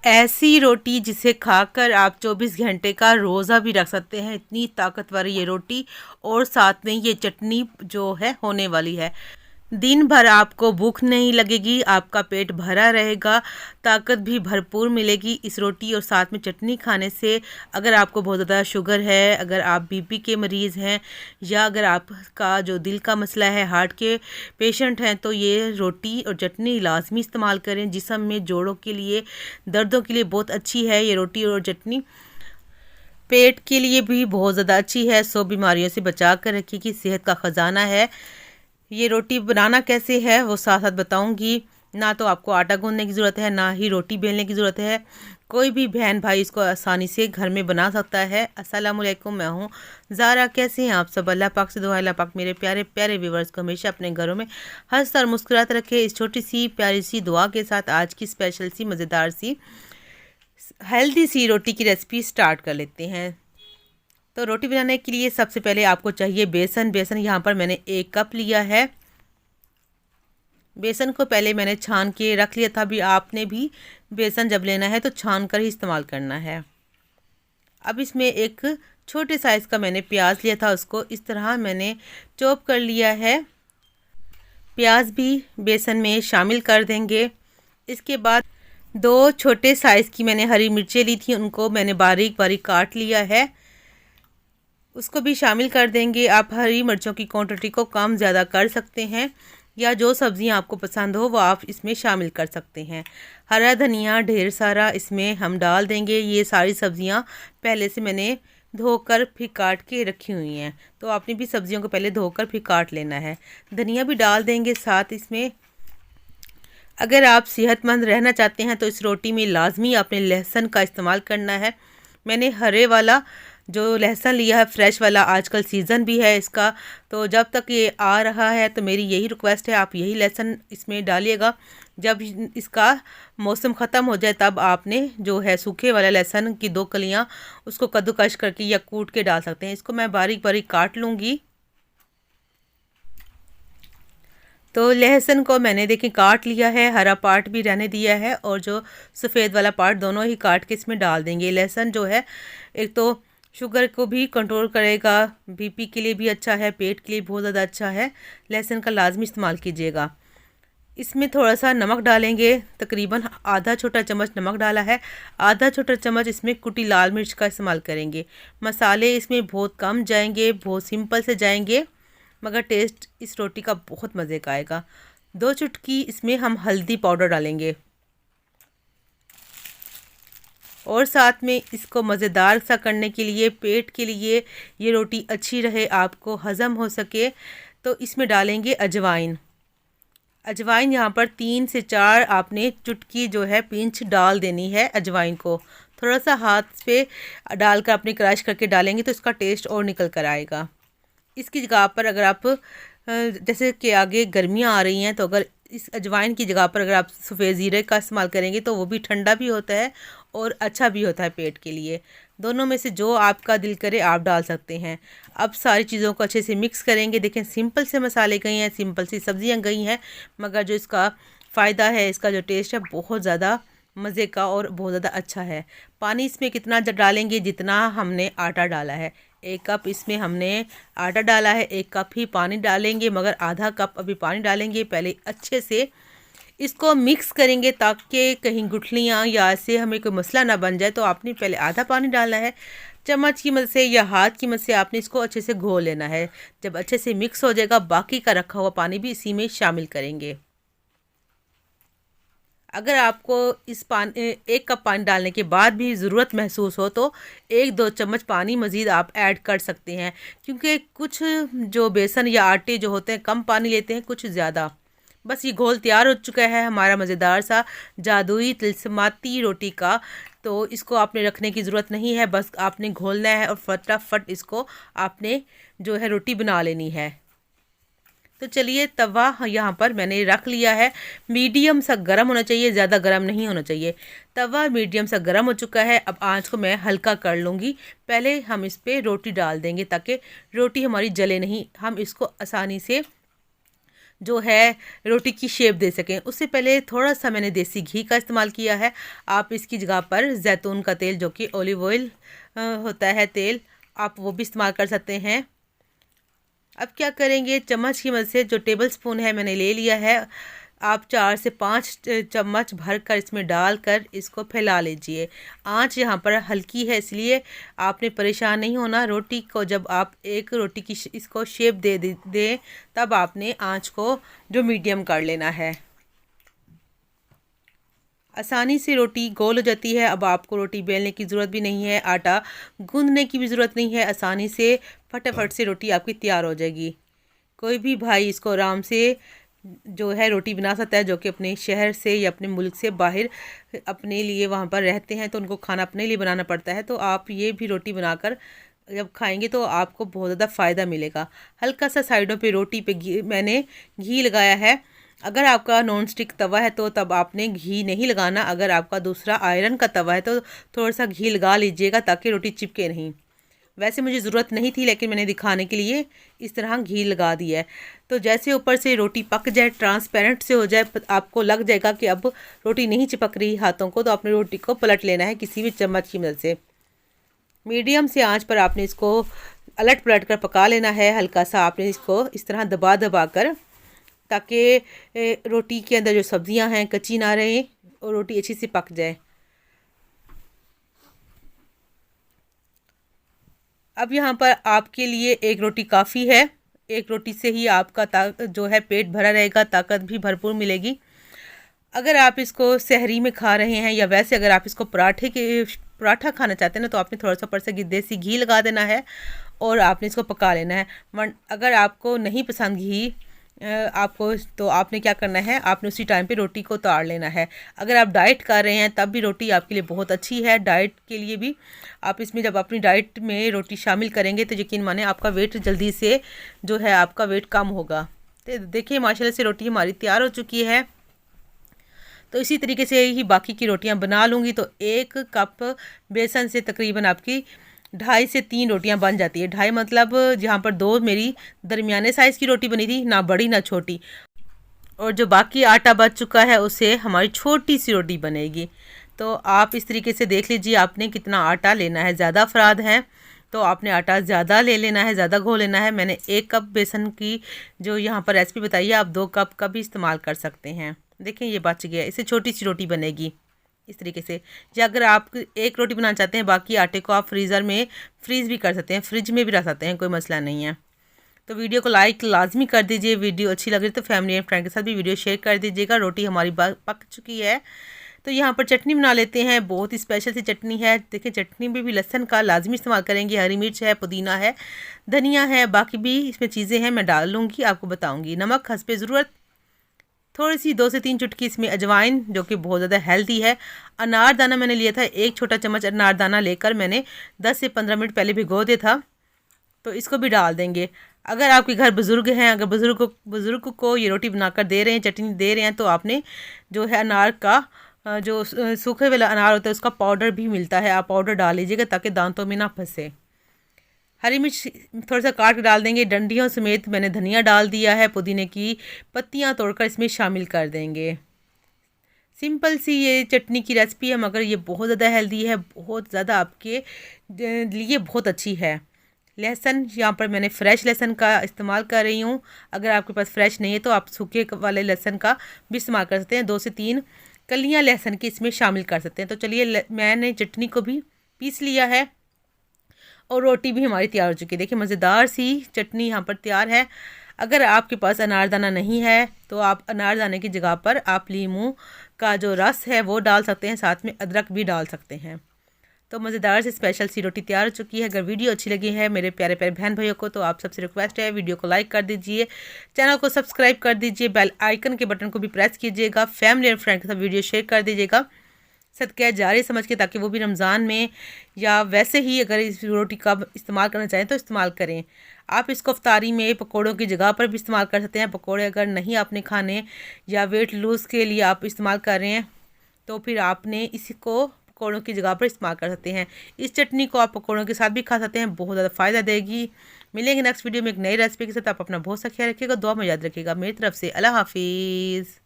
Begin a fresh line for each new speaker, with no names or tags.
ऐसी रोटी जिसे खाकर आप 24 घंटे का रोज़ा भी रख सकते हैं, इतनी ताकतवर ये रोटी। और साथ में ये चटनी जो है होने वाली है। दिन भर आपको भूख नहीं लगेगी, आपका पेट भरा रहेगा, ताकत भी भरपूर मिलेगी इस रोटी और साथ में चटनी खाने से। अगर आपको बहुत ज़्यादा शुगर है, अगर आप बीपी के मरीज़ हैं, या अगर आपका जो दिल का मसला है, हार्ट के पेशेंट हैं, तो ये रोटी और चटनी लाजमी इस्तेमाल करें। जिस्म में जोड़ों के लिए, दर्दों के लिए बहुत अच्छी है ये रोटी और चटनी। पेट के लिए भी बहुत ज़्यादा अच्छी है, 100 बीमारियों से बचा कर रखेगी, सेहत का ख़जाना है। ये रोटी बनाना कैसे है वो साथ साथ बताऊंगी। ना तो आपको आटा गूंदने की ज़रूरत है, ना ही रोटी बेलने की ज़रूरत है। कोई भी बहन भाई इसको आसानी से घर में बना सकता है। अस्सलाम वालेकुम, मैं हूँ ज़ारा। कैसे हैं आप सब? अल्लाह पाक से दुआ, अल्लाह पाक मेरे प्यारे प्यारे व्यूवर्स को हमेशा अपने घरों में हंसता और मुस्कुराते रखे। इस छोटी सी प्यारी सी दुआ के साथ आज की स्पेशल सी मज़ेदार सी हेल्दी सी रोटी की रेसिपी स्टार्ट कर लेते हैं। तो रोटी बनाने के लिए सबसे पहले आपको चाहिए बेसन। बेसन यहाँ पर मैंने 1 कप लिया है। बेसन को पहले मैंने छान के रख लिया था। अभी आपने भी बेसन जब लेना है तो छान कर ही इस्तेमाल करना है। अब इसमें एक छोटे साइज़ का मैंने प्याज लिया था, उसको इस तरह मैंने चॉप कर लिया है। प्याज भी बेसन में शामिल कर देंगे। इसके बाद 2 छोटे साइज़ की मैंने हरी मिर्चें ली थी, उनको मैंने बारीक बारीक काट लिया है, उसको भी शामिल कर देंगे। आप हरी मिर्चों की क्वांटिटी को कम ज़्यादा कर सकते हैं, या जो सब्ज़ियां आपको पसंद हो वो आप इसमें शामिल कर सकते हैं। हरा धनिया ढेर सारा इसमें हम डाल देंगे। ये सारी सब्ज़ियां पहले से मैंने धोकर फिर काट के रखी हुई हैं, तो आपने भी सब्ज़ियों को पहले धोकर फिर काट लेना है। धनिया भी डाल देंगे साथ इसमें। अगर आप सेहतमंद रहना चाहते हैं तो इस रोटी में लाजमी आपने लहसुन का इस्तेमाल करना है। मैंने हरे वाला जो लहसुन लिया है, फ्रेश वाला, आजकल सीज़न भी है इसका, तो जब तक ये आ रहा है तो मेरी यही रिक्वेस्ट है, आप यही लहसुन इसमें डालिएगा। जब इसका मौसम ख़त्म हो जाए तब आपने जो है सूखे वाला लहसुन की 2 कलियां उसको कद्दूकश करके या कूट के डाल सकते हैं। इसको मैं बारीक बारीक काट लूँगी। तो लहसुन को मैंने देखिए काट लिया है, हरा पार्ट भी रहने दिया है और जो सफ़ेद वाला पार्ट, दोनों ही काट के इसमें डाल देंगे। लहसुन जो है एक तो शुगर को भी कंट्रोल करेगा, बीपी के लिए भी अच्छा है, पेट के लिए बहुत ज़्यादा अच्छा है। लहसुन का लाजमी इस्तेमाल कीजिएगा। इसमें थोड़ा सा नमक डालेंगे, तकरीबन आधा छोटा चम्मच नमक डाला है। आधा छोटा चम्मच इसमें कुटी लाल मिर्च का इस्तेमाल करेंगे। मसाले इसमें बहुत कम जाएंगे, बहुत सिंपल से जाएंगे, मगर टेस्ट इस रोटी का बहुत मज़े का आएगा। 2 चुटकी इसमें हम हल्दी पाउडर डालेंगे और साथ में इसको मज़ेदार सा करने के लिए, पेट के लिए ये रोटी अच्छी रहे, आपको हज़म हो सके, तो इसमें डालेंगे अजवाइन। अजवाइन यहाँ पर 3 से 4 आपने चुटकी जो है पिंच डाल देनी है अजवाइन को। थोड़ा सा हाथ पे डालकर अपने क्रश करके डालेंगे तो इसका टेस्ट और निकल कर आएगा। इसकी जगह पर अगर आप जैसे कि आगे गर्मियाँ आ रही हैं, तो अगर इस अजवाइन की जगह पर अगर आप सफ़ेद ज़ीरे का इस्तेमाल करेंगे तो वो भी ठंडा भी होता है और अच्छा भी होता है पेट के लिए। दोनों में से जो आपका दिल करे आप डाल सकते हैं। अब सारी चीज़ों को अच्छे से मिक्स करेंगे। देखें, सिंपल से मसाले गई हैं, सिंपल सी सब्ज़ियाँ गई हैं, मगर जो इसका फ़ायदा है, इसका जो टेस्ट है, बहुत ज़्यादा मज़े का और बहुत ज़्यादा अच्छा है। पानी इसमें कितना डालेंगे? जितना हमने आटा डाला है। 1 कप इसमें हमने आटा डाला है, 1 कप ही पानी डालेंगे, मगर आधा कप अभी पानी डालेंगे। पहले अच्छे से इसको मिक्स करेंगे ताकि कहीं गुठलियाँ या ऐसे हमें कोई मसला ना बन जाए। तो आपने पहले आधा पानी डालना है। चम्मच की मदद से या हाथ की मदद से आपने इसको अच्छे से घोल लेना है। जब अच्छे से मिक्स हो जाएगा, बाकी का रखा हुआ पानी भी इसी में शामिल करेंगे। अगर आपको इस पानी 1 कप पानी डालने के बाद भी ज़रूरत महसूस हो तो 1-2 चम्मच पानी मज़ीद आप ऐड कर सकते हैं, क्योंकि कुछ जो बेसन या आटे जो होते हैं कम पानी लेते हैं, कुछ ज़्यादा। बस ये घोल तैयार हो चुका है हमारा मज़ेदार सा जादुई तिलस्माती रोटी का। तो इसको आपने रखने की ज़रूरत नहीं है, बस आपने घोलना है और फटाफट इसको आपने जो है रोटी बना लेनी है। तो चलिए, तवा यहाँ पर मैंने रख लिया है। मीडियम सा गर्म होना चाहिए, ज़्यादा गर्म नहीं होना चाहिए। तवा मीडियम सा गर्म हो चुका है। अब आंच को मैं हल्का कर लूँगी। पहले हम इस पर रोटी डाल देंगे ताकि रोटी हमारी जले नहीं। हम इसको आसानी से जो है रोटी की शेप दे सकें। उससे पहले थोड़ा सा मैंने देसी घी का इस्तेमाल किया है। आप इसकी जगह पर जैतून का तेल, जो कि ऑलिव ऑयल होता है तेल, आप वो भी इस्तेमाल कर सकते हैं। अब क्या करेंगे, चम्मच की मदद से, जो टेबल स्पून है मैंने ले लिया है, आप 4 से 5 चम्मच भर कर इसमें डालकर इसको फैला लीजिए। आंच यहाँ पर हल्की है, इसलिए आपने परेशान नहीं होना। रोटी को जब आप एक रोटी की इसको शेप दे तब आपने आंच को जो मीडियम कर लेना है। आसानी से रोटी गोल हो जाती है। अब आपको रोटी बेलने की ज़रूरत भी नहीं है, आटा गूंदने की भी ज़रूरत नहीं है। आसानी से फटाफट से रोटी आपकी तैयार हो जाएगी। कोई भी भाई इसको आराम से जो है रोटी बना सकता है, जो कि अपने शहर से या अपने मुल्क से बाहर अपने लिए वहाँ पर रहते हैं, तो उनको खाना अपने लिए बनाना पड़ता है। तो आप ये भी रोटी बनाकर जब खाएंगे तो आपको बहुत ज़्यादा फ़ायदा मिलेगा। हल्का सा साइडों पे रोटी पे मैंने घी लगाया है। अगर आपका नॉन स्टिक तवा है तो तब आपने घी नहीं लगाना। अगर आपका दूसरा आयरन का तवा है तो थोड़ा सा घी लगा लीजिएगा, ताकि रोटी चिपके नहीं। वैसे मुझे ज़रूरत नहीं थी, लेकिन मैंने दिखाने के लिए इस तरह घी लगा दिया है। तो जैसे ऊपर से रोटी पक जाए, ट्रांसपेरेंट से हो जाए, आपको लग जाएगा कि अब रोटी नहीं चिपक रही हाथों को, तो आपने रोटी को पलट लेना है किसी भी चम्मच की मदद से। मीडियम से आंच पर आपने इसको अलट पलट कर पका लेना है। हल्का सा आपने इसको इस तरह दबा दबा कर, ताकि रोटी के अंदर जो सब्जियां हैं कच्ची ना रहें और रोटी अच्छी से पक जाए। अब यहाँ पर आपके लिए एक रोटी काफ़ी है। एक रोटी से ही आपका जो है पेट भरा रहेगा, ताकत भी भरपूर मिलेगी। अगर आप इसको सहरी में खा रहे हैं, या वैसे अगर आप इसको पराठा खाना चाहते हैं ना, तो आपने थोड़ा सा ऊपर से देसी घी लगा देना है और आपने इसको पका लेना है। अगर आपको नहीं पसंद घी आपको, तो आपने क्या करना है, आपने उसी टाइम पे रोटी को उतार लेना है। अगर आप डाइट कर रहे हैं तब भी रोटी आपके लिए बहुत अच्छी है। डाइट के लिए भी आप इसमें जब अपनी डाइट में रोटी शामिल करेंगे तो यकीन माने आपका वेट जल्दी से जो है आपका वेट कम होगा। तो देखिए माशाल्लाह से रोटी हमारी तैयार हो चुकी है। तो इसी तरीके से ही बाकी की रोटियां बना लूँगी। तो 1 कप बेसन से तकरीबन आपकी 2.5 से 3 रोटियां बन जाती है। 2.5 मतलब जहाँ पर 2 मेरी दरमियाने साइज़ की रोटी बनी थी, ना बड़ी ना छोटी, और जो बाकी आटा बच चुका है उससे हमारी छोटी सी रोटी बनेगी। तो आप इस तरीके से देख लीजिए आपने कितना आटा लेना है। ज़्यादा अफराद हैं तो आपने आटा ज़्यादा ले लेना है, ज़्यादा घोल लेना है। मैंने 1 कप बेसन की जो यहाँ पर रेसिपी बताई है, आप 2 कप का भी इस्तेमाल कर सकते हैं। देखें ये बच गया, इससे छोटी सी रोटी बनेगी इस तरीके से। या अगर आप एक रोटी बनाना चाहते हैं, बाकी आटे को आप फ्रीज़र में फ्रीज़ भी कर सकते हैं, फ्रिज में भी रख सकते हैं, कोई मसला नहीं है। तो वीडियो को लाइक लाजमी कर दीजिए। वीडियो अच्छी लग रही तो फैमिली एंड फ्रेंड के साथ भी वीडियो शेयर कर दीजिएगा। रोटी हमारी पक चुकी है। तो यहाँ पर चटनी बना लेते हैं। बहुत ही स्पेशल सी चटनी है। देखिए चटनी में भी लहसुन का लाजमी इस्तेमाल करेंगे, हरी मिर्च है, पुदीना है, धनिया है, बाकी भी इसमें चीज़ें हैं, मैं डाल लूँगी, आपको बताऊँगी। नमक हस्बे ज़रूरत, थोड़ी सी 2 से 3 चुटकी इसमें अजवाइन, जो कि बहुत ज़्यादा हेल्दी है। अनारदाना मैंने लिया था, 1 छोटा चम्मच अनारदाना लेकर मैंने 10 से 15 मिनट पहले भिगो दिया था, तो इसको भी डाल देंगे। अगर आपके घर बुज़ुर्ग हैं, अगर बुज़ुर्ग को ये रोटी बनाकर दे रहे हैं, चटनी दे रहे हैं, तो आपने जो है अनार का जो सूखे वाला अनार होता है उसका पाउडर भी मिलता है, आप पाउडर डाल लीजिएगा ताकि दांतों में ना फंसे। हरी मिर्च थोड़ा सा काट के डाल देंगे। डंडियों समेत मैंने धनिया डाल दिया है, पुदीने की पत्तियां तोड़कर इसमें शामिल कर देंगे। सिंपल सी ये चटनी की रेसिपी है, मगर ये बहुत ज़्यादा हेल्दी है, बहुत ज़्यादा आपके लिए बहुत अच्छी है। लहसुन यहाँ पर मैंने फ़्रेश लहसुन का इस्तेमाल कर रही हूँ। अगर आपके पास फ़्रेश नहीं है तो आप सूखे वाले लहसुन का भी इस्तेमाल कर सकते हैं। 2 से 3 कलियाँ लहसुन की इसमें शामिल कर सकते हैं। तो चलिए मैंने चटनी को भी पीस लिया है और रोटी भी हमारी तैयार हो चुकी है। देखिए मज़ेदार सी चटनी यहाँ पर तैयार है। अगर आपके पास अनारदाना नहीं है तो आप अनारदाने की जगह पर आप लीमू का जो रस है वो डाल सकते हैं, साथ में अदरक भी डाल सकते हैं। तो मज़ेदार से स्पेशल सी रोटी तैयार हो चुकी है। अगर वीडियो अच्छी लगी है मेरे प्यारे प्यारे बहन भाइयों को, तो आप सबसे रिक्वेस्ट है वीडियो को लाइक कर दीजिए, चैनल को सब्सक्राइब कर दीजिए, बेल आइकन के बटन को भी प्रेस कीजिएगा, फैमिली और फ्रेंड के साथ वीडियो शेयर कर दीजिएगा सदका जारी समझ के, ताकि वो भी रमज़ान में या वैसे ही अगर इस रोटी का इस्तेमाल करना चाहें तो इस्तेमाल करें। आप इसको इफ्तारी में पकौड़ों की जगह पर भी इस्तेमाल कर सकते हैं। पकौड़े अगर नहीं आपने खाने या वेट लूज़ के लिए आप इस्तेमाल कर रहे हैं तो फिर आपने इसको पकौड़ों की जगह पर इस्तेमाल कर सकते हैं। इस चटनी को आप पकौड़ों के साथ भी खा सकते हैं, बहुत ज़्यादा फ़ायदा देगी। मिलेंगे नेक्स्ट वीडियो में एक नई रेसिपी के साथ। आप अपना बहुत सा ख्याल रखिएगा, दुआ में याद रखिएगा। मेरी तरफ से अल्लाह हाफिज़।